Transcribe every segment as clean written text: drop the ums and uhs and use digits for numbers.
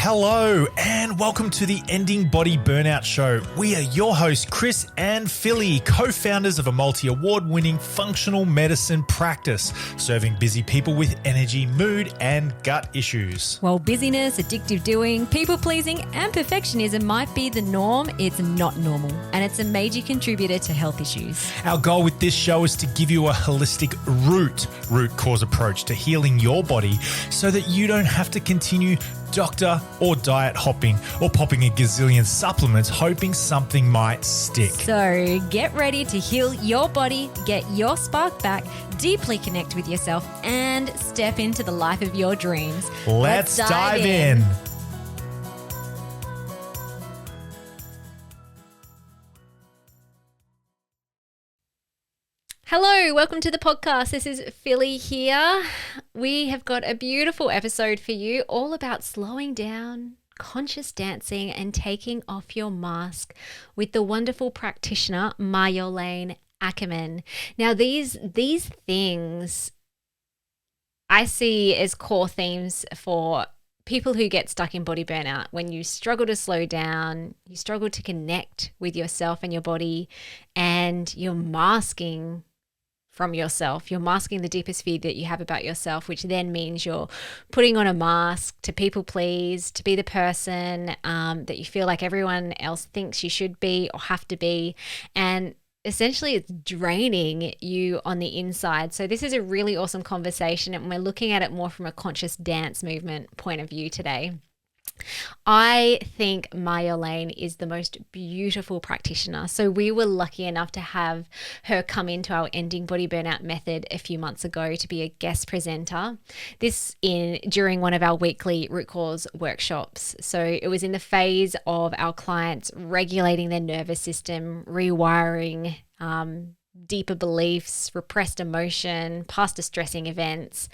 Hello and welcome to the Ending Body Burnout Show. We are your hosts, Chris and Philly, co-founders of a multi-award-winning functional medicine practice, serving busy people with energy, mood, and gut issues. While busyness, addictive doing, people-pleasing, and perfectionism might be the norm, it's not normal, and it's a major contributor to health issues. Our goal with this show is to give you a holistic root cause approach to healing your body so that you don't have to continue doctor or diet hopping or popping a gazillion supplements hoping something might stick. So get ready to heal your body, get your spark back, deeply connect with yourself, and step into the life of your dreams. Let's dive in. Hello, welcome to the podcast. This is Philly here. We have got a beautiful episode for you all about slowing down, conscious dancing, and taking off your mask with the wonderful practitioner, Marjolein Akkerman. Now, these things I see as core themes for people who get stuck in body burnout. When you struggle to slow down, you struggle to connect with yourself and your body, and you're masking from yourself. You're masking the deepest fear that you have about yourself, which then means you're putting on a mask to people please, to be the person that you feel like everyone else thinks you should be or have to be. And essentially it's draining you on the inside. So this is a really awesome conversation, and we're looking at it more from a conscious dance movement point of view today. I think Marjolein is the most beautiful practitioner. So we were lucky enough to have her come into our Ending Body Burnout Method a few months ago to be a guest presenter. During one of our weekly root cause workshops. So it was in the phase of our clients regulating their nervous system, rewiring deeper beliefs, repressed emotion, past distressing events,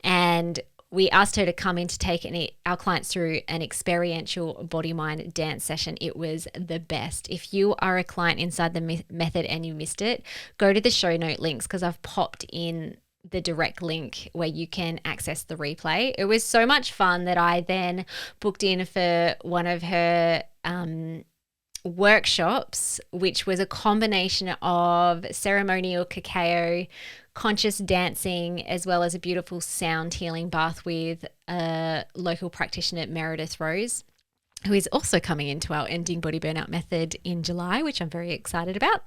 and we asked her to come in to take our clients through an experiential body-mind dance session. It was the best. If you are a client inside the method and you missed it, go to the show note links because I've popped in the direct link where you can access the replay. It was so much fun that I then booked in for one of her workshops, which was a combination of ceremonial cacao, conscious dancing, as well as a beautiful sound healing bath with a local practitioner, Meredith Rose, who is also coming into our Ending Body Burnout Method in July, which I'm very excited about.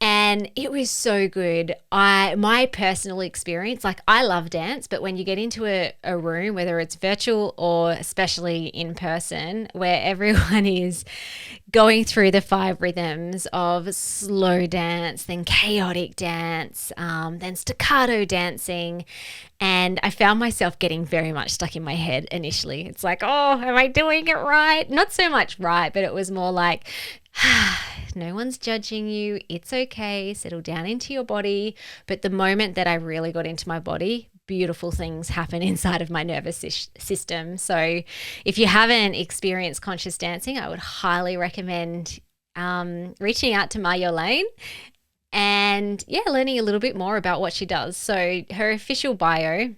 And it was so good. My personal experience, like I love dance, but when you get into a room, whether it's virtual or especially in person, where everyone is going through the 5 rhythms of slow dance, then chaotic dance, then staccato dancing, and I found myself getting very much stuck in my head initially. It's like, oh, am I doing it right? Not so much right, but it was more like, no one's judging you. It's okay. Settle down into your body. But the moment that I really got into my body, beautiful things happen inside of my nervous system. So if you haven't experienced conscious dancing, I would highly recommend reaching out to Marjolein and learning a little bit more about what she does. So her official bio: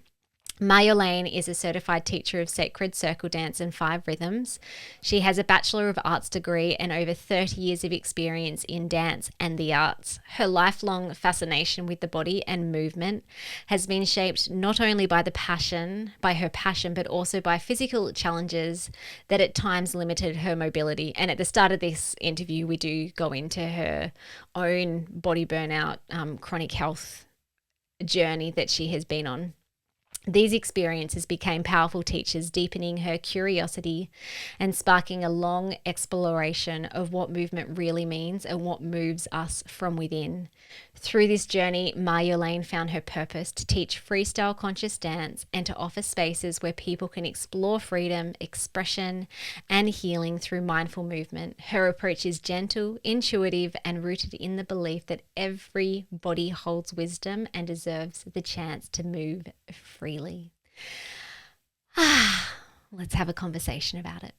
Marjolein is a certified teacher of sacred circle dance and 5 rhythms. She has a Bachelor of Arts degree and over 30 years of experience in dance and the arts. Her lifelong fascination with the body and movement has been shaped not only by her passion, but also by physical challenges that at times limited her mobility. And at the start of this interview, we do go into her own body burnout, chronic health journey that she has been on. These experiences became powerful teachers, deepening her curiosity and sparking a long exploration of what movement really means and what moves us from within. Through this journey, Marjolein found her purpose to teach freestyle conscious dance and to offer spaces where people can explore freedom, expression, and healing through mindful movement. Her approach is gentle, intuitive, and rooted in the belief that every body holds wisdom and deserves the chance to move freely. Let's have a conversation about it.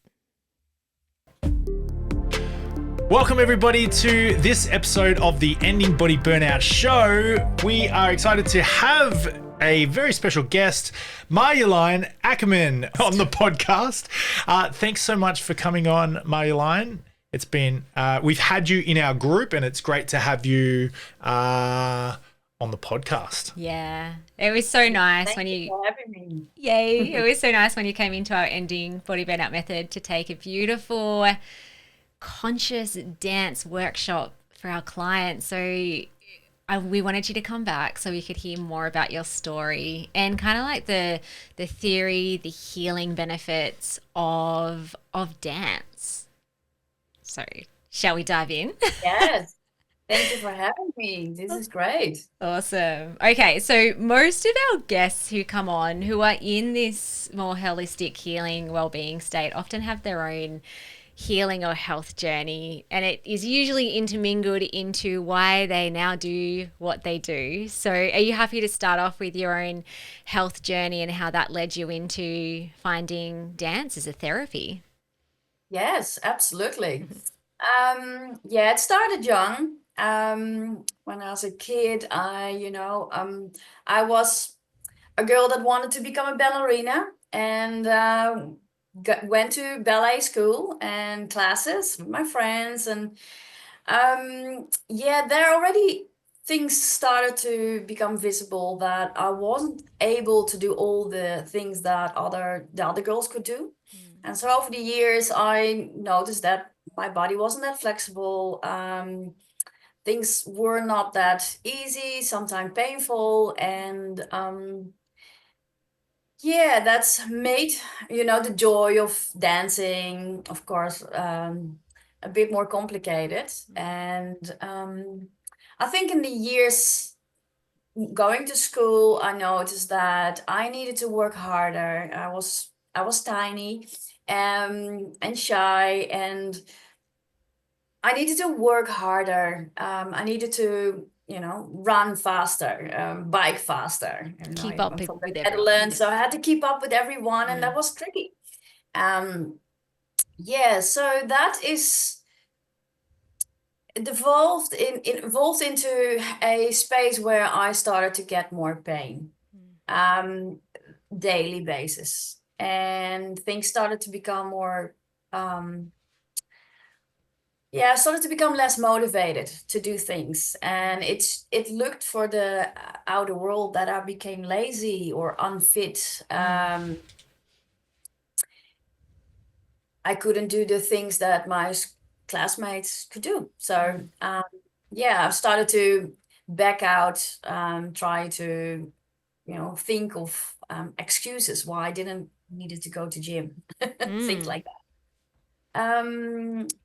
Welcome everybody to this episode of the Ending Body Burnout Show. We are excited to have a very special guest, Marjolein Akkerman, on the podcast. Thanks so much for coming on, Marjolein. It's been, we've had you in our group, and it's great to have you on the podcast. Yeah, it was so nice Thank you for having me. Yay! It was so nice when you came into our Ending Body Burnout Method to take a beautiful conscious dance workshop for our clients. So we wanted you to come back so we could hear more about your story and kind of like the theory, the healing benefits of dance. So shall we dive in? Yes. Thank you for having me. This is great. Awesome. Okay, so most of our guests who come on who are in this more holistic healing well-being state often have their own healing or health journey, and it is usually intermingled into why they now do what they do. So are you happy to start off with your own health journey and how that led you into finding dance as a therapy? Yes, absolutely. Yeah, it started young. When I was a kid, I was a girl that wanted to become a ballerina and went to ballet school and classes with my friends. And yeah, there already things started to become visible that I wasn't able to do all the things that the other girls could do. And so over the years, I noticed that my body wasn't that flexible. Things were not that easy, sometimes painful, and yeah, that's made, the joy of dancing, of course, a bit more complicated. And I think in the years going to school, I noticed that I needed to work harder. I was tiny and shy, and I needed to work harder. I needed to, run faster, bike faster. Keep up I'm from the with everyone. Netherlands, so I had to keep up with everyone, and that was tricky. Yeah, so that is evolved into a space where I started to get more pain, daily basis, and things started to become more. Yeah, I started to become less motivated to do things, and it looked for the outer world that I became lazy or unfit. I couldn't do the things that my classmates could do. So yeah, I started to back out, try to think of excuses why I didn't needed to go to gym, things like that.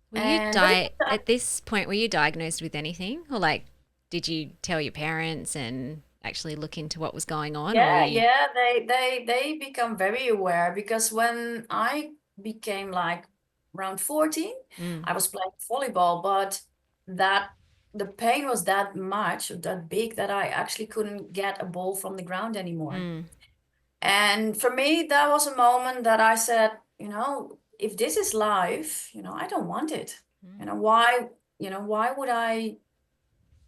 Were you But yeah, at this point, were you diagnosed with anything? Or like, did you tell your parents and actually look into what was going on? Or were you... yeah, they become very aware because when I became like around 14, I was playing volleyball, but that the pain was that much, that big, that I actually couldn't get a ball from the ground anymore. And for me, that was a moment that I said, if this is life, I don't want it. Why would I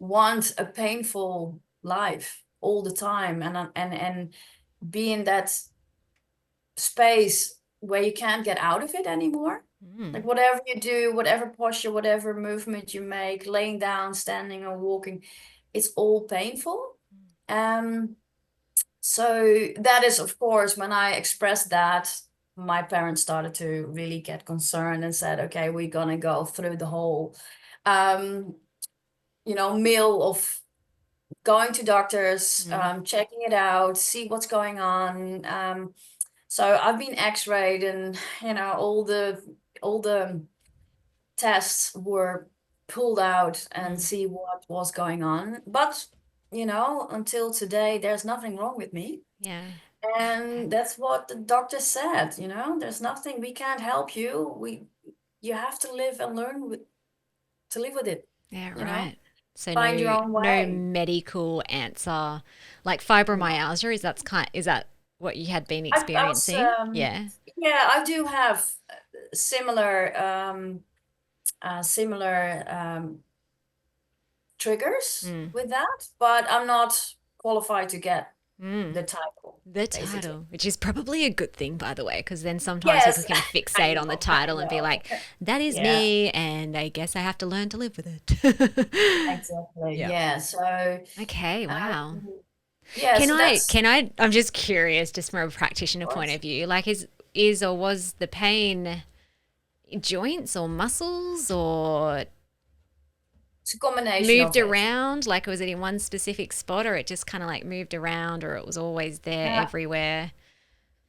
want a painful life all the time and be in that space where you can't get out of it anymore? Like whatever you do, whatever posture, whatever movement you make, laying down, standing or walking, it's all painful. So that is, of course, when I expressed that, my parents started to really get concerned and said, okay, we're gonna go through the whole meal of going to doctors, checking it out, see what's going on. So I've been x-rayed, and all the tests were pulled out and see what was going on. But until today, there's nothing wrong with me. Yeah. And that's what the doctor said, there's nothing, we can't help you. You have to live and learn to live with it. Yeah, you know, right. So Find your no own way. medical answer. Like fibromyalgia, is that what you had been I was, experiencing? Yeah. yeah, I do have similar, similar triggers with that, but I'm not qualified to get the title, The basically. title, which is probably a good thing, by the way, because then sometimes people Yes, can I fixate on the know, I title and be know. like, that is Yeah, me, and I guess I have to learn to live with it. exactly. Yeah. Yeah. So, Okay, wow. um, yeah, so that's, I'm just curious, just from a of practitioner point course, of view, like is or was the pain joints or muscles or it's a combination moved of it. around? Like, was it in one specific spot or it just kind of like moved around or it was always there Yeah. everywhere?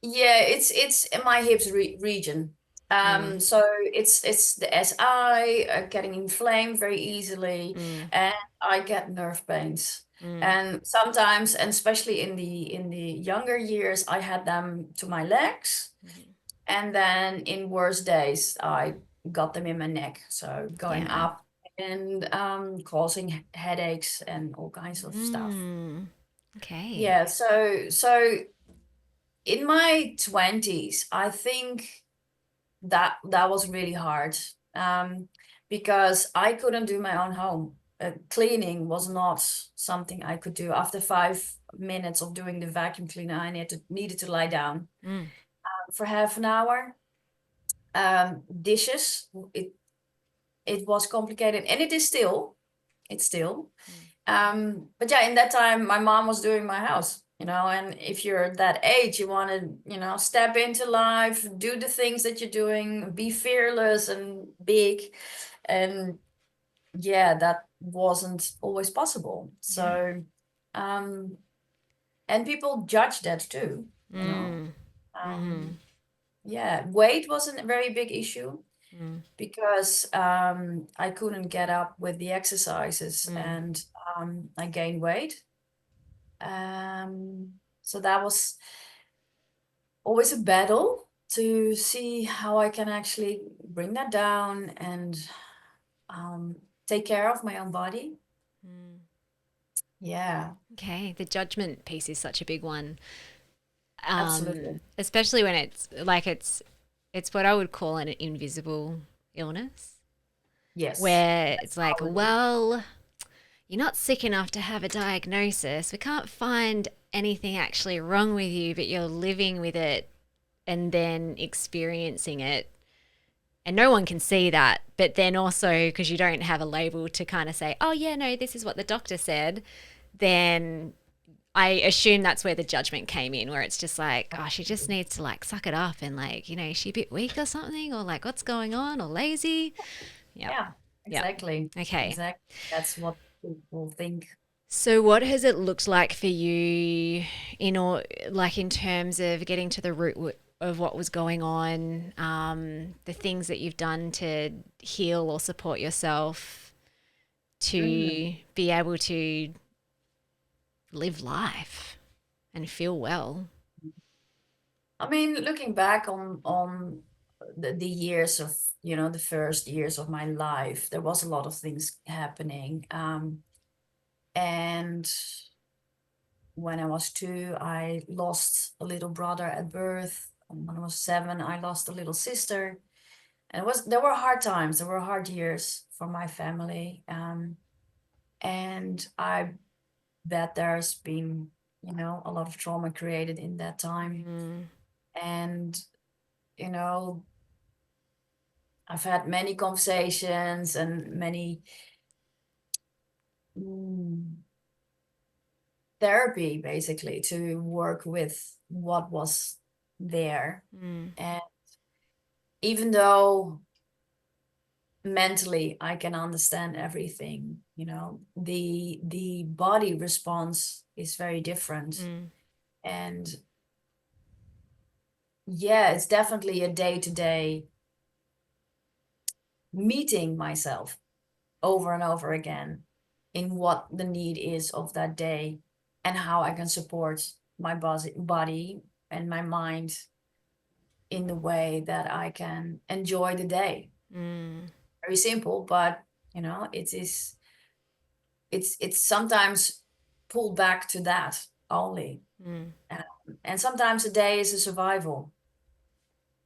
Yeah, it's in my hips region. Mm, So it's the SI getting inflamed very easily, mm, and I get nerve pains. mm, And sometimes, and especially in the younger years, I had them to my legs, mhm. and then in worse days, I got them in my neck. So going Yeah. up and causing headaches and all kinds of stuff. Mm, okay. Yeah, so in my 20s, I think that was really hard, um, because I couldn't do my own home. Cleaning was not something I could do. After 5 minutes of doing the vacuum cleaner, I needed to lie down Mm, for half an hour. Dishes, it was complicated, and it is still. It's still. mm, But yeah, in that time, my mom was doing my house, and if you're that age, you want to, step into life, do the things that you're doing, be fearless and big. And yeah, that wasn't always possible. yeah. So, um, and people judge that too, you know. Mm, mm-hmm, Um, yeah, weight wasn't a very big issue mm, because I couldn't get up with the exercises, mm, and I gained weight. So that was always a battle to see how I can actually bring that down and um, take care of my own body. mm. Yeah, Okay. The judgment piece is such a big one. absolutely. Especially when it's what I would call an invisible illness, Yes. where That's it's like, how it is. well, you're not sick enough to have a diagnosis. We can't find anything actually wrong with you, but you're living with it and then experiencing it. And no one can see that. But then also, because you don't have a label to kind of say, oh, yeah, no, this is what the doctor said, then I assume that's where the judgment came in, where it's just like, oh, she just needs to like suck it up and like, is she a bit weak or something? Or like, what's going on? Or lazy? Yep. Yeah, Yep. exactly. Okay. Exactly. That's what people think. So, what has it looked like for you in terms of getting to the root of what was going on, the things that you've done to heal or support yourself Mm. to be able to live life and feel well? I mean, looking back on the years of, the first years of my life, there was a lot of things happening. And when I was 2, I lost a little brother at birth. And when I was 7, I lost a little sister. And there were hard times, there were hard years for my family. And I bet there's been, a lot of trauma created in that time. Mm, And, you know, I've had many conversations and many mm, therapy basically to work with what was there. mm, And even though mentally I can understand everything, the body response is very different. mm, And yeah, it's definitely a day-to-day meeting myself over and over again in what the need is of that day and how I can support my body and my mind in the way that I can enjoy the day. mm, Very simple, but it is it's sometimes pulled back to that only. mm, Um, and sometimes a day is a survival,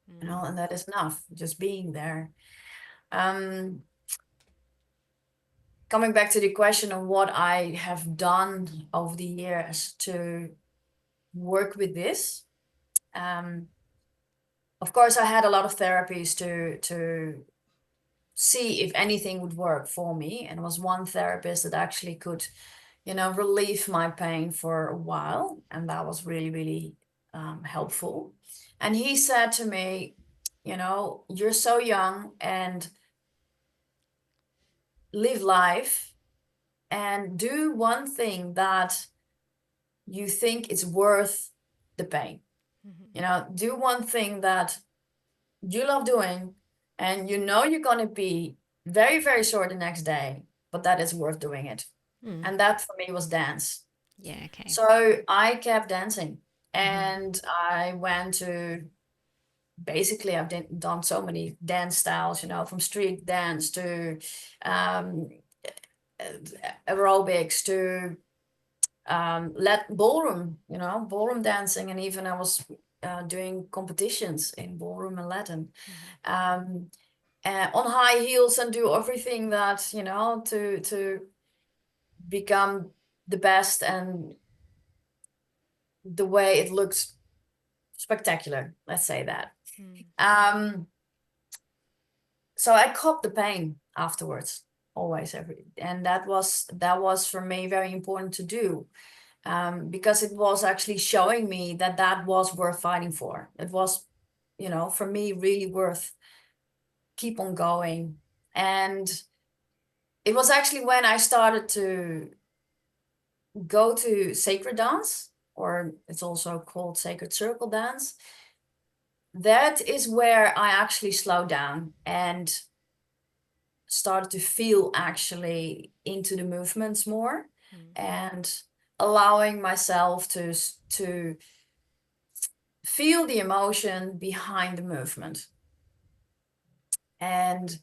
mm, and that is enough, just being there. Um, Coming back to the question of what I have done over the years to work with this. Of course, I had a lot of therapies to see if anything would work for me. And it was one therapist that actually could, relieve my pain for a while. And that was really, really helpful. And he said to me, you're so young and live life and do one thing that you think is worth the pain. Do one thing that you love doing and you're going to be very, very sore the next day, but that is worth doing it. And that for me was dance. Yeah, okay. So I kept dancing and I went to, basically I've done so many dance styles, from street dance to aerobics to ballroom dancing, and even I was doing competitions in ballroom and Latin on high heels and do everything that to become the best and the way it looks spectacular, let's say that. So I copped the pain afterwards, always, and that was for me very important to do. Because it was actually showing me that was worth fighting for. It was, for me, really worth keep on going. And it was actually when I started to go to sacred dance, or it's also called sacred circle dance. That is where I actually slowed down and started to feel actually into the movements more and allowing myself to feel the emotion behind the movement. And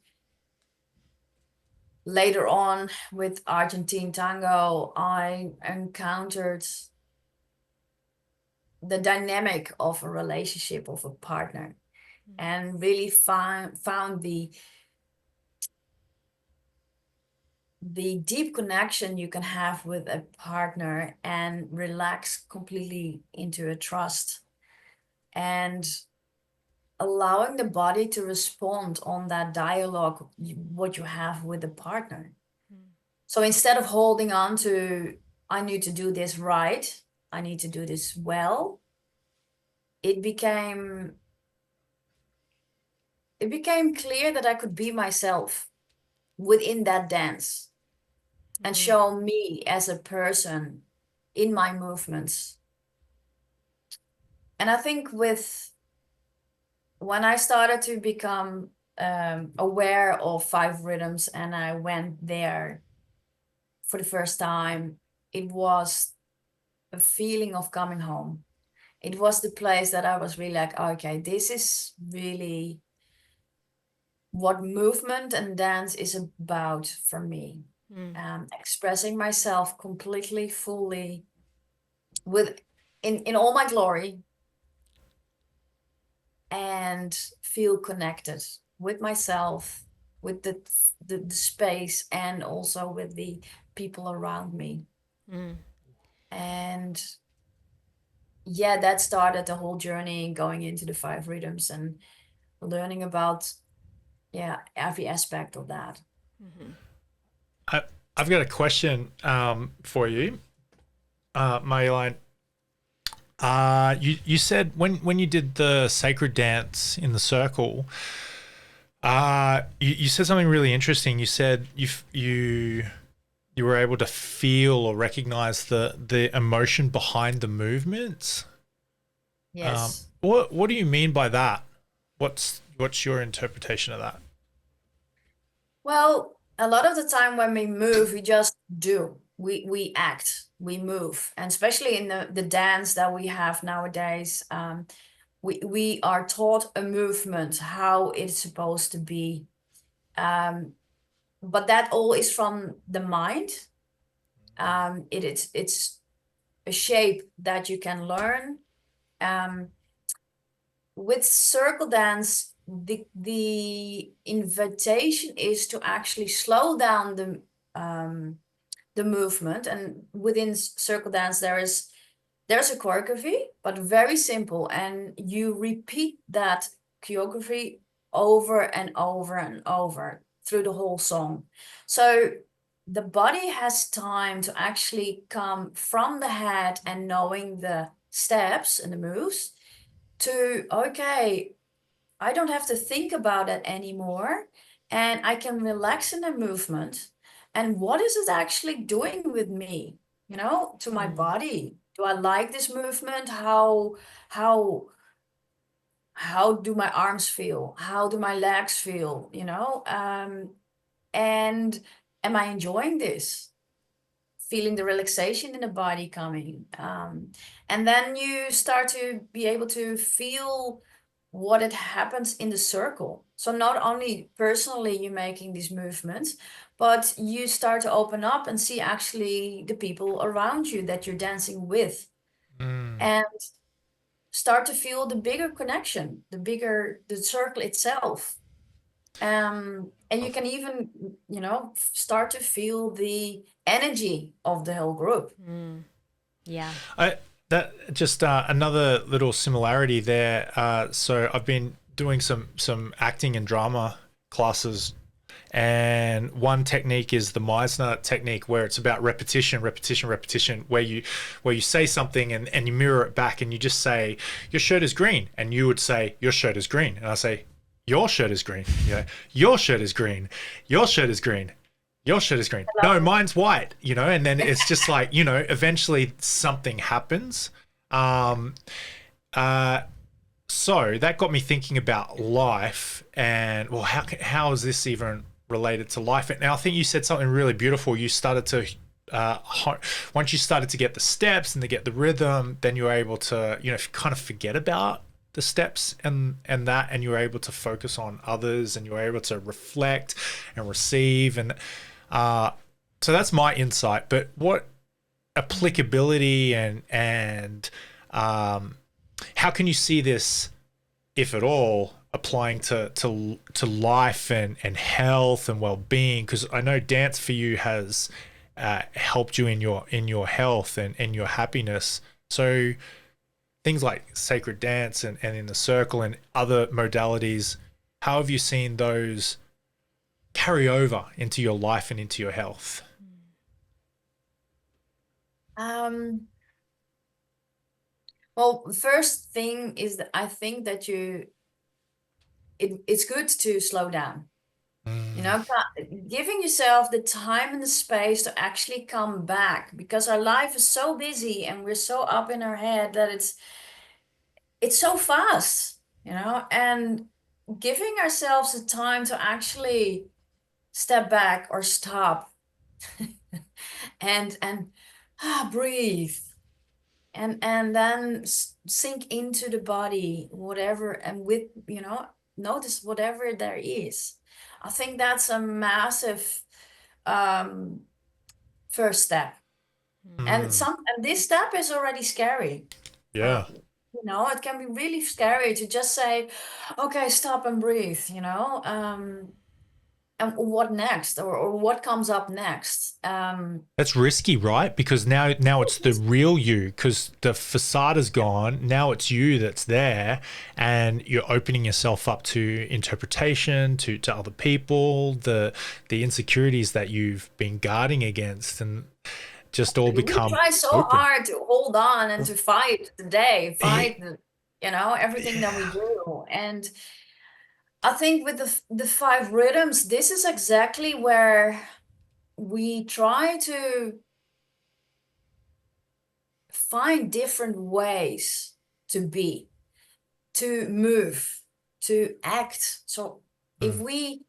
later on with Argentine tango, I encountered the dynamic of a relationship, of a partner, and really found the deep connection you can have with a partner and relax completely into a trust and allowing the body to respond on that dialogue, what you have with the partner. So instead of holding on to, I need to do this right, I need to do this well, it became clear that I could be myself within that dance and show me as a person in my movements. And I think when I started to become aware of 5 rhythms and I went there for the first time, it was a feeling of coming home. It was the place that I was really like, okay, this is really what movement and dance is about for me. Expressing myself completely, fully, in all my glory, and feel connected with myself, with the space, and also with the people around me. And yeah, that started the whole journey going into the 5 rhythms and learning about every aspect of that. I've got a question for you, Marjolein. You said when you did the sacred dance in the circle, you said something really interesting. You said you were able to feel or recognize the emotion behind the movements. Yes. What do you mean by that? What's your interpretation of that? Well, a lot of the time when we move, we just do. We act, we move. And especially in the dance that we have nowadays, we are taught a movement, how it's supposed to be. But that all is from the mind. It's a shape that you can learn. With circle dance, the invitation is to actually slow down the movement, and within circle dance there's there's a choreography, but very simple. And you repeat that choreography over and over and over through the whole song. So the body has time to actually come from the head and knowing the steps and the moves to, okay, I don't have to think about it anymore. And I can relax in the movement. And what is it actually doing with me, to my body? Do I like this movement? How how do my arms feel? How do my legs feel? And am I enjoying this? Feeling the relaxation in the body coming. And then you start to be able to feel what it happens in the circle. So not only personally you making these movements, but you start to open up and see actually the people around you that you're dancing with. And start to feel the bigger connection, the circle itself. And you can even, start to feel the energy of the whole group. Yeah. That just another little similarity there. So I've been doing some acting and drama classes, and one technique is the Meisner technique, where it's about repetition, where you say something and you mirror it back, and you just say your shirt is green, and you would say your shirt is green, and I say your shirt is green. Your shirt is green. Your shirt is green. Your shirt is green. No, mine's white, and then it's just like, eventually something happens. So that got me thinking about life and, well, how is this even related to life? And now I think you said something really beautiful. You started to, once you started to get the steps and to get the rhythm, then you were able to, kind of forget about the steps and that, and you were able to focus on others, and you were able to reflect and receive. And so that's my insight. But what applicability and how can you see this, if at all, applying to life and health and well-being? Because I know dance for you has helped you in your health and your happiness. So things like sacred dance and in the circle and other modalities, how have you seen those carry over into your life and into your health? Well, the first thing is that I think that it's good to slow down. Giving yourself the time and the space to actually come back, because our life is so busy and we're so up in our head that it's so fast, and giving ourselves the time to actually step back or stop and breathe and then sink into the body, whatever, and with, notice whatever there is. I think that's a massive first step. And this step is already scary. Yeah. It can be really scary to just say, okay, stop and breathe, and what next, or what comes up next. That's risky, right? Because now it's the real you, because the facade is gone. Now it's you that's there, and you're opening yourself up to interpretation, to other people, the insecurities that you've been guarding against, and just all become we try so open. hard to hold on and to fight the day, everything that we do. And I think with the 5 rhythms, this is exactly where we try to find different ways to be, to move, to act. So if we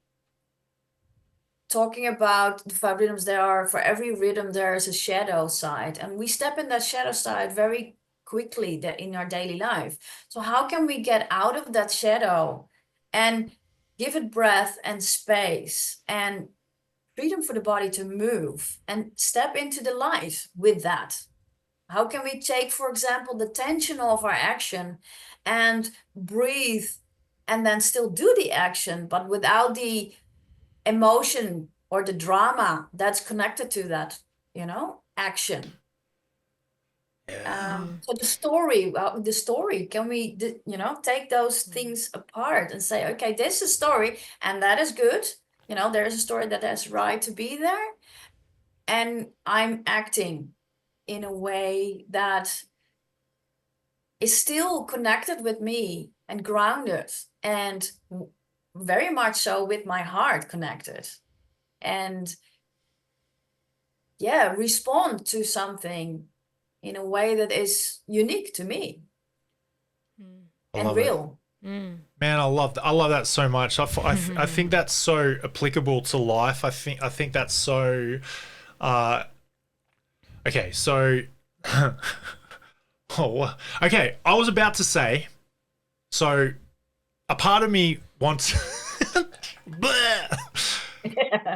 talking about the 5 rhythms, for every rhythm there is a shadow side, and we step in that shadow side very quickly in our daily life. So how can we get out of that shadow and give it breath and space and freedom for the body to move and step into the light with that? How can we take, for example, the tension of our action and breathe and then still do the action, but without the emotion or the drama that's connected to that, action? Yeah. So the story, can we, take those things apart and say, okay, this is a story and that is good. There is a story that has right to be there. And I'm acting in a way that is still connected with me and grounded and very much so with my heart connected. And yeah, respond to something in a way that is unique to me I and love it. real. Man, I love that so much. I think that's so applicable to life. I think that's so uh okay, so oh, okay, I was about to say, so a part of me wants Bleh.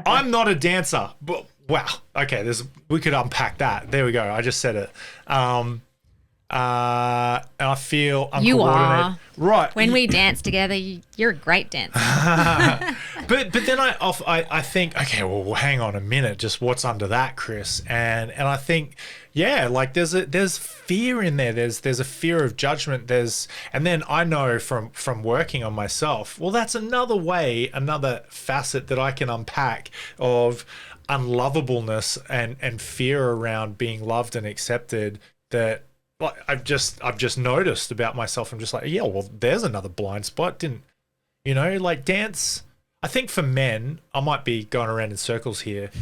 I'm not a dancer, but wow. Okay, we could unpack that. There we go. I just said it. And I feel uncoordinated. You are. Right. When we dance together, you're a great dancer. but then I think, okay, well, hang on a minute, just what's under that, Chris? And I think, yeah, like there's fear in there. There's a fear of judgment. And then I know from working on myself, well, that's another facet that I can unpack of unlovableness and fear around being loved and accepted that like I've just noticed about myself. I'm just like, yeah, well, there's another blind spot. Didn't like dance? I think for men, I might be going around in circles here,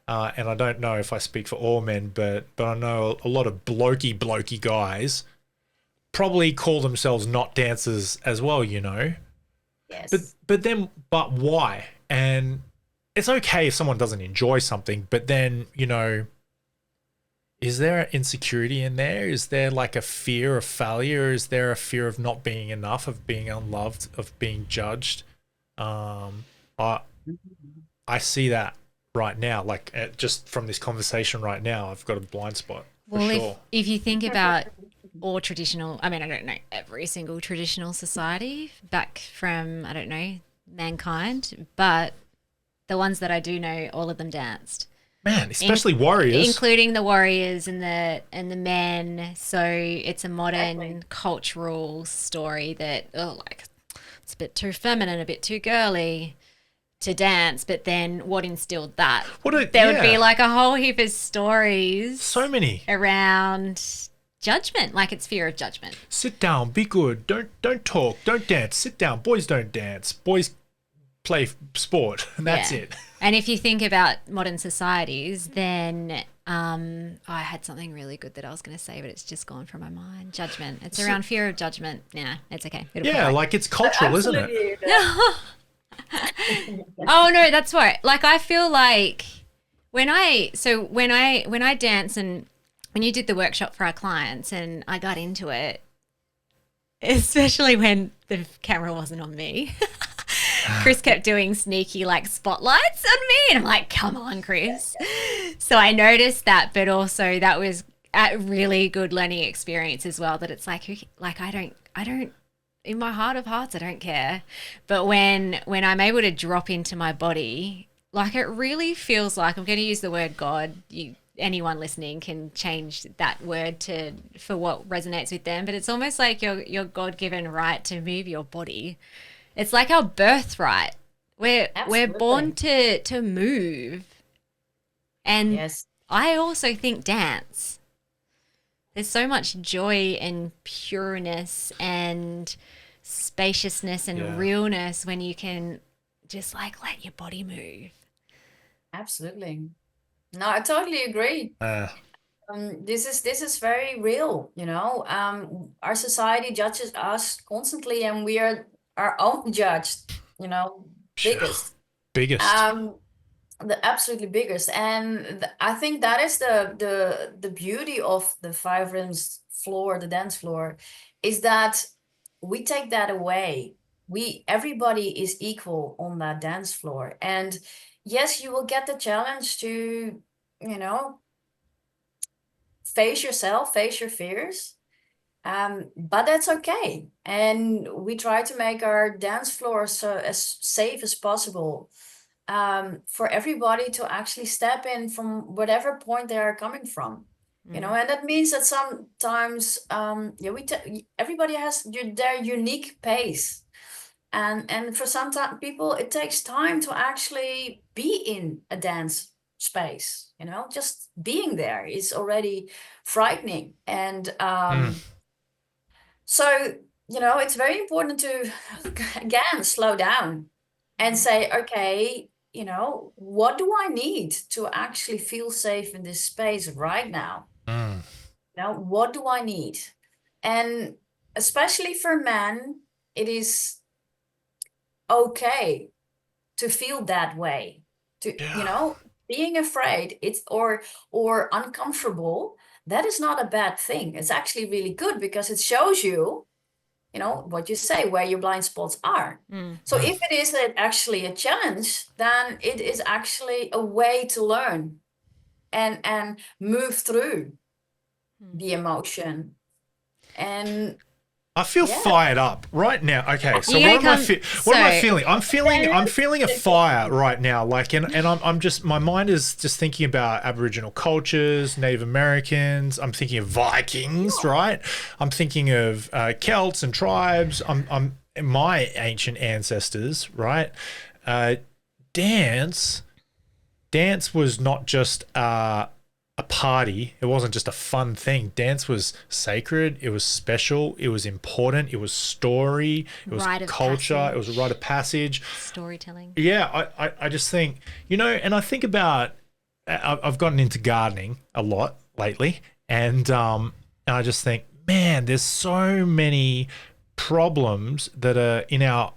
and I don't know if I speak for all men, but I know a lot of blokey guys probably call themselves not dancers as well. Yes. But why? And it's okay if someone doesn't enjoy something, but then is there an insecurity in there? Is there like a fear of failure? Is there a fear of not being enough, of being unloved, of being judged? I I see that right now, like just from this conversation right now, I've got a blind spot for Well, sure. if you think about all traditional, I mean, I don't know every single traditional society back from, I don't know, mankind, but the ones that I do know, all of them danced. Man, especially warriors. Including the warriors and the men. So it's a modern Exactly. cultural story that like it's a bit too feminine, a bit too girly to dance. But then what instilled that? There would be like a whole heap of stories. So many Around judgment, like it's fear of judgment. Sit down, be good. Don't talk, don't dance. Sit down. Boys don't dance. Boys play sport. That's Yeah. it. And if you think about modern societies, then I had something really good that I was going to say, but it's just gone from my mind. Judgment. It's around fear of judgment. Nah, it's okay. It'll come Yeah, back. like it's cultural, isn't it? Absolutely. Oh no, that's why. Like I feel like when I dance and when you did the workshop for our clients and I got into it, especially when the camera wasn't on me. Chris kept doing sneaky like spotlights on me and I'm like, come on, Chris. So I noticed that, but also that was a really good learning experience as well, that it's like I don't in my heart of hearts I don't care. But when I'm able to drop into my body, like it really feels like, I'm going to use the word God. Anyone listening can change that word for what resonates with them, but it's almost like your God-given right to move your body. It's like our birthright. We're Absolutely. born to move. And Yes. I also think dance. There's so much joy and pureness and spaciousness and realness when you can just like let your body move. Absolutely. No, I totally agree. This is very real, Our society judges us constantly, and we are our own judge, biggest. Biggest. The absolutely biggest, and I think that is the beauty of the five rims floor, the dance floor, is that we take that away. Everybody is equal on that dance floor, and yes, you will get the challenge to, you know, face yourself, face your fears. But that's okay. And we try to make our dance floor so as safe as possible, for everybody to actually step in from whatever point they are coming from. you know, and that means that sometimes, everybody has their unique pace. And for some people, it takes time to actually be in a dance space. You know, just being there is already frightening. And so, you know, it's very important to, again, slow down and say, okay, you know, what do I need to actually feel safe in this space right now? Now, what do I need? And especially for men, it is okay to feel that way. To, you Yeah. know, being afraid, or uncomfortable, that is not a bad thing. It's actually really good because it shows you, you know, what you say, where your blind spots are. So if it is actually a challenge, then it is actually a way to learn and move through the emotion. And I feel yeah. fired up right now. Okay, so You're what gonna am I what am I feeling? I'm feeling a fire right now. Like, and I'm just, my mind is just thinking about Aboriginal cultures, Native Americans. I'm thinking of Vikings, right? I'm thinking of Celts and tribes. I'm my ancient ancestors, right? Dance was not just a party. It wasn't just a fun thing. Dance was sacred. It was special. It was important. It was story. It was culture. It was a rite of passage. Storytelling. Yeah, I just think, you know, and I think about, I've gotten into gardening a lot lately, and I just think, man, there's so many problems that are in our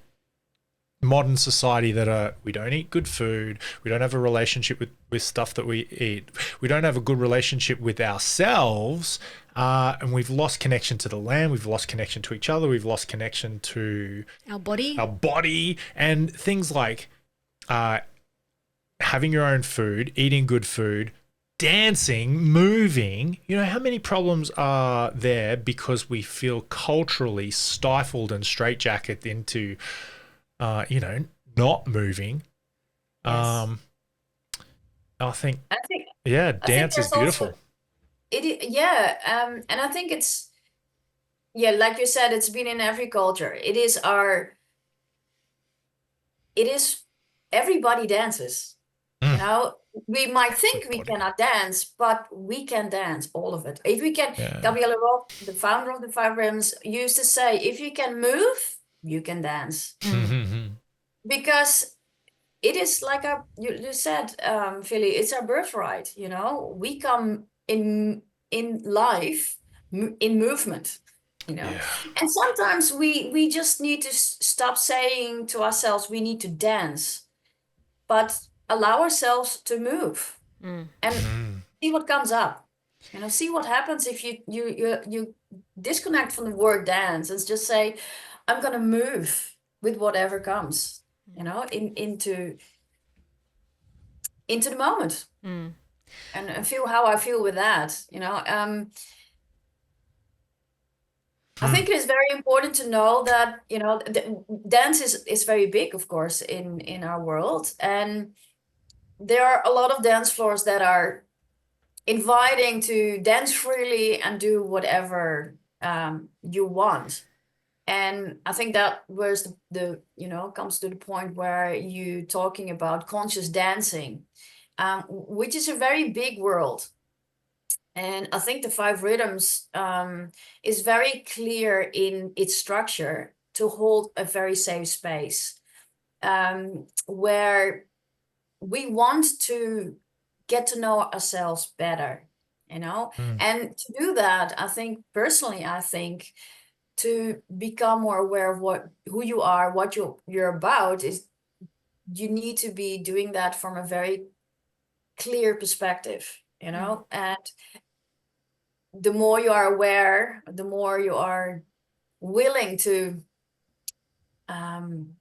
modern society that are, we don't eat good food, we don't have a relationship with stuff that we eat, we don't have a good relationship with ourselves, and we've lost connection to the land, we've lost connection to each other, we've lost connection to Our body, and things like having your own food, eating good food, dancing, moving. You know, how many problems are there because we feel culturally stifled and straitjacketed into you know, not moving. Yes. I think, I think yeah, I think dance is there's beautiful. also and I think it's, yeah, like you said, it's been in every culture. It is everybody dances. You know, we might think we Everybody. cannot dance, but we can dance, all of it. If we can, Yeah. Gabrielle Roth, the founder of the Five Rhythms, used to say, if you can move, you can dance. Because it is like you said, Philly, it's our birthright, you know. We come in life in movement, you know. Yeah. And sometimes we just need to stop saying to ourselves we need to dance, but allow ourselves to move and see what comes up. You know, see what happens if you disconnect from the word dance and just say, I'm gonna move with whatever comes, you know, into the moment, and feel how I feel with that, you know. I think it is very important to know that, you know, dance is very big, of course, in our world, and there are a lot of dance floors that are inviting to dance freely and do whatever you want. And I think that where's the you know, comes to the point where you talking about conscious dancing, which is a very big world. And I think the Five Rhythms is very clear in its structure to hold a very safe space, where we want to get to know ourselves better, you know. And to do that, I think personally, I think to become more aware of who you are, what you're about, is you need to be doing that from a very clear perspective, you know. And the more you are aware, the more you are willing to um,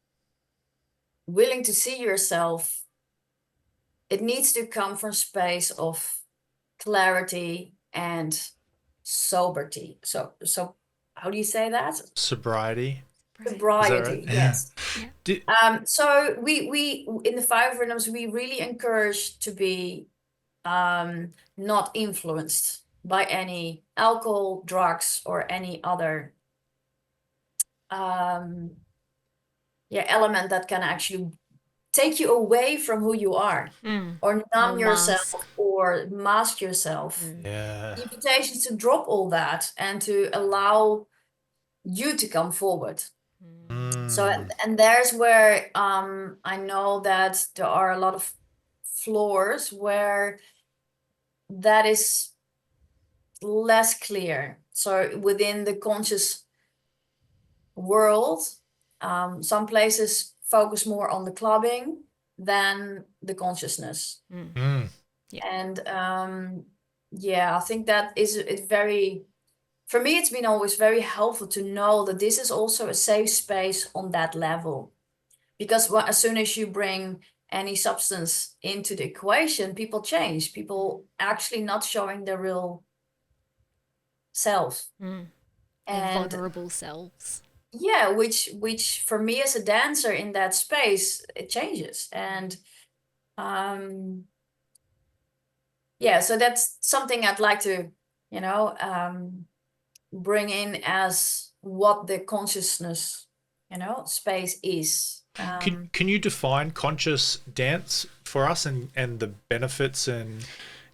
see yourself. It needs to come from space of clarity and sobriety. So how do you say that? Sobriety. Is that right? Sobriety, yes. Do, So we in the Five Rhythms, we really encourage to be not influenced by any alcohol, drugs, or any other element that can actually take you away from who you are, or numb yourself, or mask yourself. Yeah. The invitation is to drop all that and to allow you to come forward. So, and there's where I know that there are a lot of floors where that is less clear. So within the conscious world, some places focus more on the clubbing than the consciousness. Yeah. And I think that it's very, for me, it's been always very helpful to know that this is also a safe space on that level. Because as soon as you bring any substance into the equation, people change. People actually not showing their real selves. Their vulnerable selves. Yeah, which for me as a dancer in that space, it changes. And so that's something I'd like to, bring in as what the consciousness, space is. Can you define conscious dance for us, and the benefits and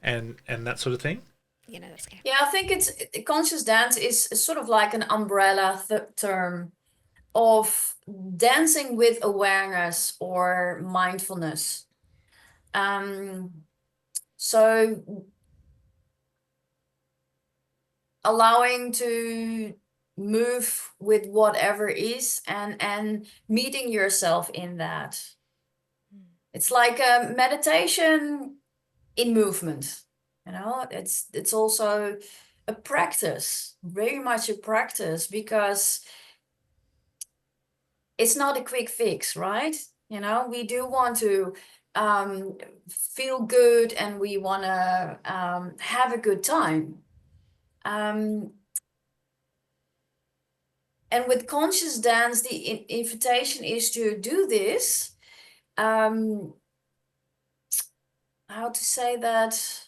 that sort of thing? That's okay. Yeah, I think conscious dance is sort of like an umbrella term of dancing with awareness or mindfulness. So allowing to move with whatever is, and meeting yourself in that. It's like a meditation in movement. It's also a practice, very much a practice, because it's not a quick fix, right? We do want to feel good, and we want to have a good time. And with conscious dance, the invitation is to do this. How to say that?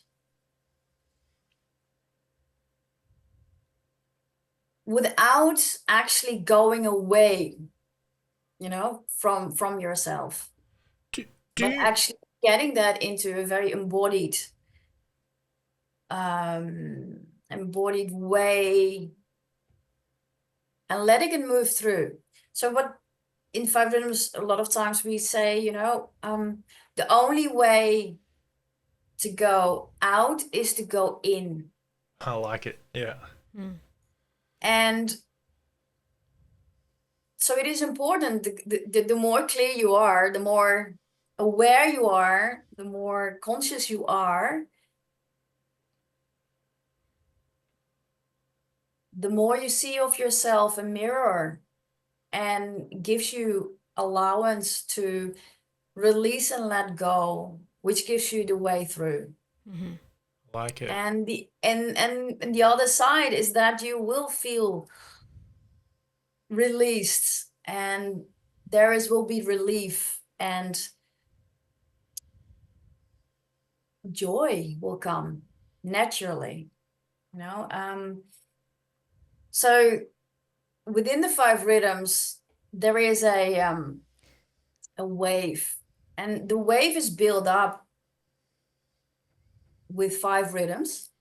Without actually going away, from yourself, but actually getting that into a very embodied way, and letting it move through. So what in 5 rhythms, a lot of times we say, the only way to go out is to go in. I like it. Yeah. And so it is important, the more clear you are, the more aware you are, the more conscious you are, the more you see of yourself a mirror, and gives you allowance to release and let go, which gives you the way through. Like it. And the other side is that you will feel released, and will be relief, and joy will come naturally. So within the 5 rhythms, there is a wave, and the wave is built up with 5 rhythms,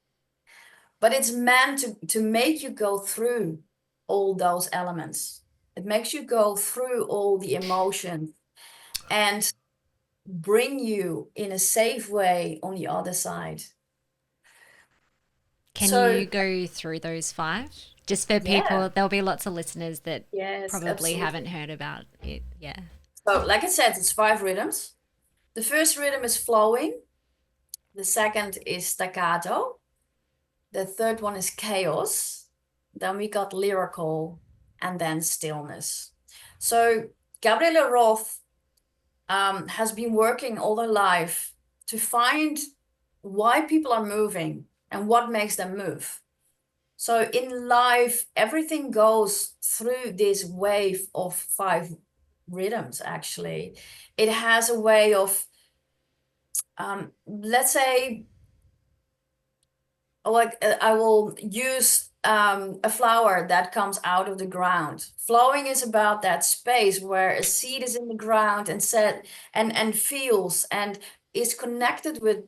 but it's meant to make you go through all those elements. It makes you go through all the emotions and bring you in a safe way on the other side. Can you go through those 5? Just for people, there'll be lots of listeners that probably absolutely haven't heard about it. Yeah. So like I said, it's 5 rhythms. The first rhythm is flowing. The second is staccato. The third one is chaos. Then we got lyrical, and then stillness. So Gabriela Roth has been working all her life to find why people are moving and what makes them move. So in life, everything goes through this wave of 5 rhythms, actually. It has a way of, let's say, like I will use a flower that comes out of the ground. Flowing is about that space where a seed is in the ground and set and feels and is connected with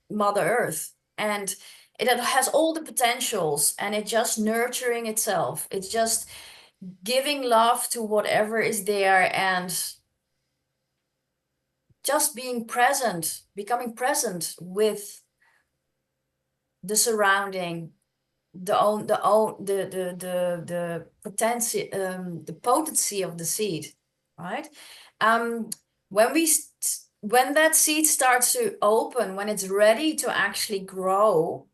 Mother Earth. And it has all the potentials and it's just nurturing itself. It's just giving love to whatever is there and just being present, becoming present with the surrounding, the potency, the potency of the seed, right? Um, when when that seed starts to open, when it's ready to actually grow,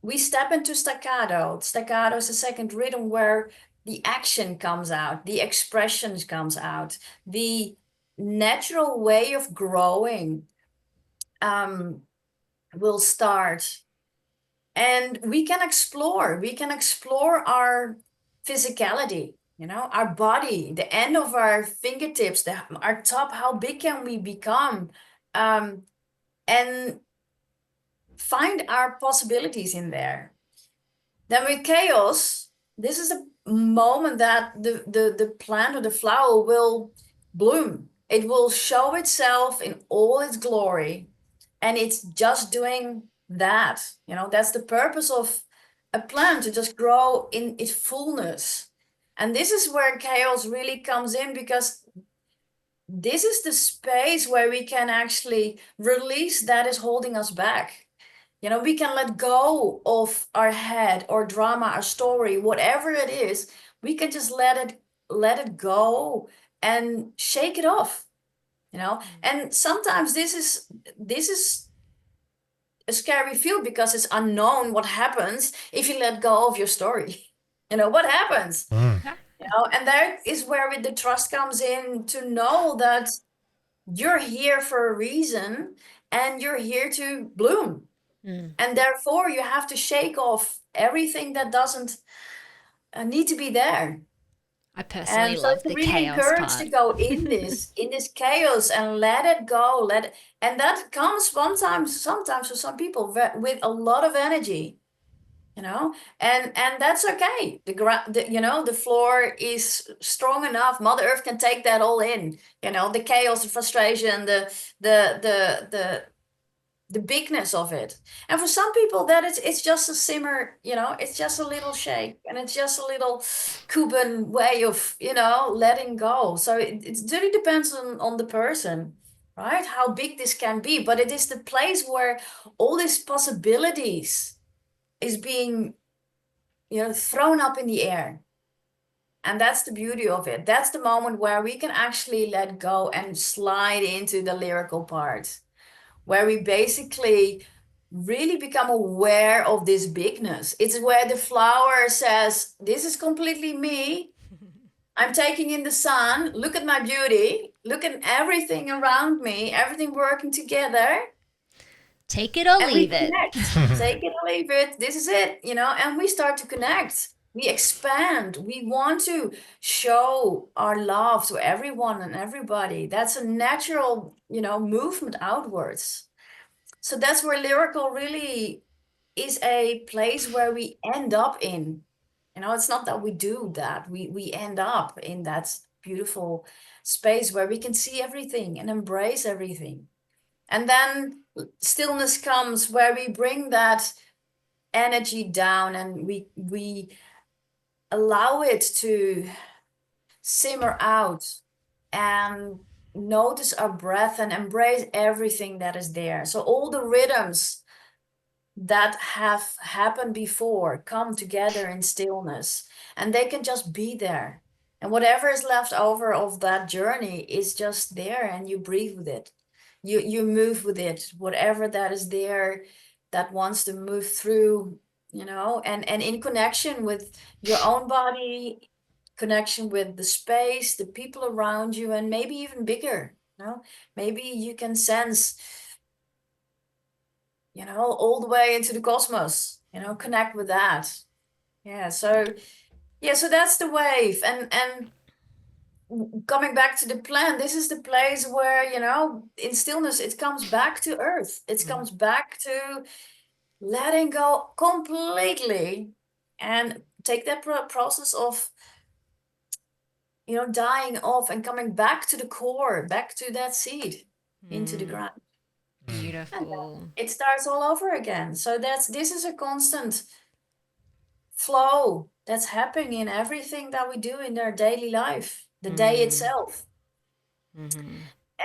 we step into staccato. Staccato is the second rhythm where the action comes out, the expressions comes out, the natural way of growing will start. And we can explore our physicality, our body, the end of our fingertips, our top, how big can we become? And find our possibilities in there. Then with chaos, this is the moment that the plant or the flower will bloom. It will show itself in all its glory. And it's just doing that. That's the purpose of a plant, to just grow in its fullness. And this is where chaos really comes in, because this is the space where we can actually release that is holding us back. We can let go of our head or drama, our story, whatever it is. We can just let it go and shake it off. And sometimes this is a scary field, because it's unknown what happens if you let go of your story. What happens? And that is where the trust comes in, to know that you're here for a reason and you're here to bloom. And therefore you have to shake off everything that doesn't need to be there. I personally So love it's the really chaos encouraged part. to go in this chaos and let it go. And that comes sometimes for some people with a lot of energy, and that's okay. The floor is strong enough. Mother Earth can take that all in. The chaos, the frustration, the bigness of it. And for some people, that it's just a simmer, it's just a little shake, and it's just a little Cuban way of, letting go. So it really depends on the person, right? How big this can be. But it is the place where all these possibilities is being, thrown up in the air. And that's the beauty of it. That's the moment where we can actually let go and slide into the lyrical part, where we basically really become aware of this bigness. It's where the flower says, this is completely me. I'm taking in the sun. Look at my beauty. Look at everything around me, everything working together. Take it or And we leave it. connect. Take it or leave it. This is it, and we start to connect. We expand. We want to show our love to everyone and everybody. That's a natural, movement outwards. So that's where lyrical really is a place where we end up in. It's not that we do that. We end up in that beautiful space where we can see everything and embrace everything. And then stillness comes, where we bring that energy down and we allow it to simmer out and notice our breath and embrace everything that is there. So all the rhythms that have happened before come together in stillness, and they can just be there. And whatever is left over of that journey is just there, and you breathe with it. You move with it, whatever that is there that wants to move through, and in connection with your own body, connection with the space, the people around you, and maybe even bigger. Maybe you can sense, all the way into the cosmos, connect with that. So that's the wave. And coming back to the plant, this is the place where, in stillness, it comes back to earth. It comes back to letting go completely and take that process of, dying off and coming back to the core, back to that seed, into the ground. And then Beautiful. it starts all over again. So this is a constant flow that's happening in everything that we do in our daily life, the day itself.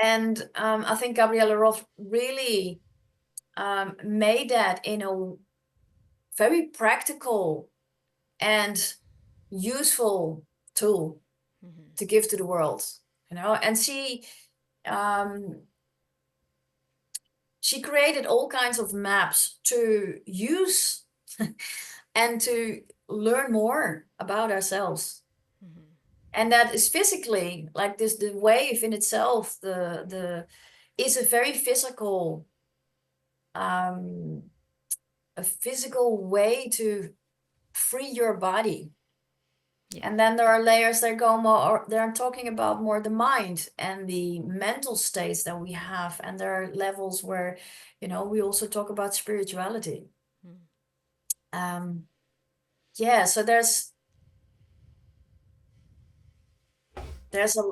And I think Gabriella Roth really made that in a very practical and useful tool to give to the world, and she created all kinds of maps to use and to learn more about ourselves. And that is physically, like this, the wave in itself, is a very physical, a physical way to free your body. Yeah. And then there are layers that go more, they're talking about more the mind and the mental states that we have. And there are levels where, we also talk about spirituality. So there's a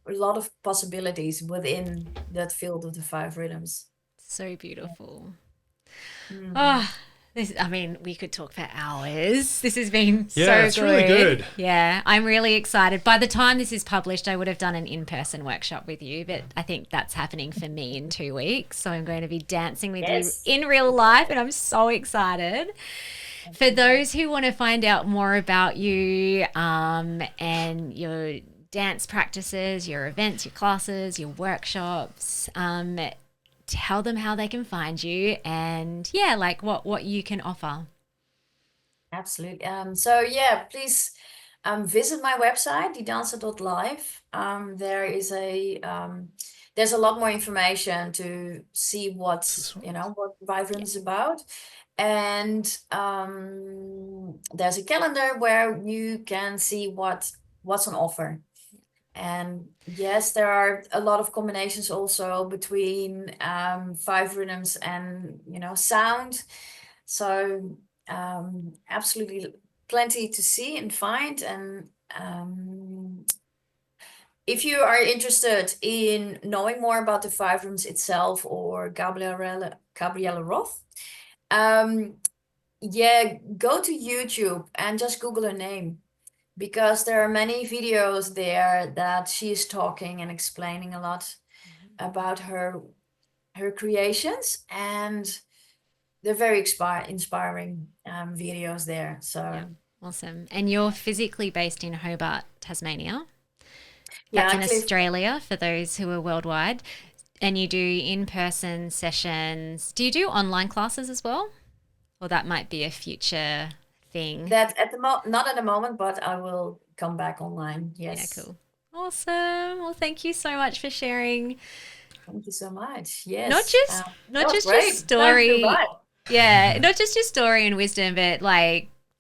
lot of possibilities within that field of the 5 rhythms. So beautiful. We could talk for hours. This has been so good. It's really good. Yeah, I'm really excited. By the time this is published, I would have done an in-person workshop with you, but I think that's happening for me in 2 weeks. So I'm going to be dancing with you in real life, and I'm so excited. For those who want to find out more about you and your dance practices, your events, your classes, your workshops, tell them how they can find you and what you can offer. Absolutely. Please visit my website, thedancer.live. There's a lot more information to see what 5 rhythms is about. And there's a calendar where you can see what's on offer. And yes, there are a lot of combinations also between 5 rhythms and sound. So absolutely plenty to see and find. And if you are interested in knowing more about the 5 rhythms itself or Gabriella Roth, go to YouTube and just Google her name. Because there are many videos there that she's talking and explaining a lot about her creations, and they're very inspiring videos there. So awesome. And you're physically based in Hobart, Tasmania. That's in Australia for those who are worldwide. And you do in-person sessions. Do you do online classes as well? Or that might be a future thing? That not at the moment, but I will come back online. Yes. Yeah, cool. Awesome. Well, thank you so much for sharing. Thank you so much. Yes. Not just your story. Yeah, not just your story and wisdom, but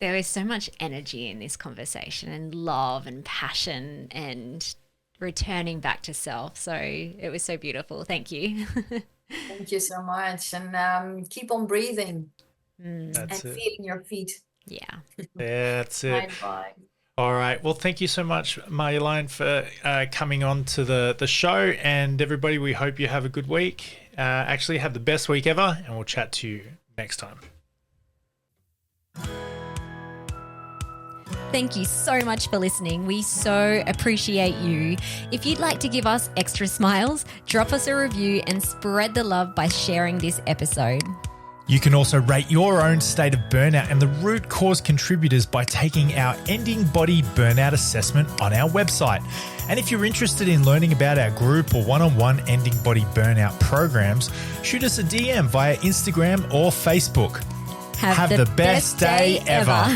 there is so much energy in this conversation and love and passion and returning back to self. So it was so beautiful. Thank you. Thank you so much. And keep on breathing and feeling your feet. Yeah. That's it. Bye. All right. Well, thank you so much, Marjolein, for coming on to the show. And everybody, we hope you have a good week. Actually, have the best week ever, and we'll chat to you next time. Thank you so much for listening. We so appreciate you. If you'd like to give us extra smiles, drop us a review and spread the love by sharing this episode. You can also rate your own state of burnout and the root cause contributors by taking our Ending Body Burnout Assessment on our website. And if you're interested in learning about our group or one-on-one Ending Body Burnout programs, shoot us a DM via Instagram or Facebook. Have the best day ever.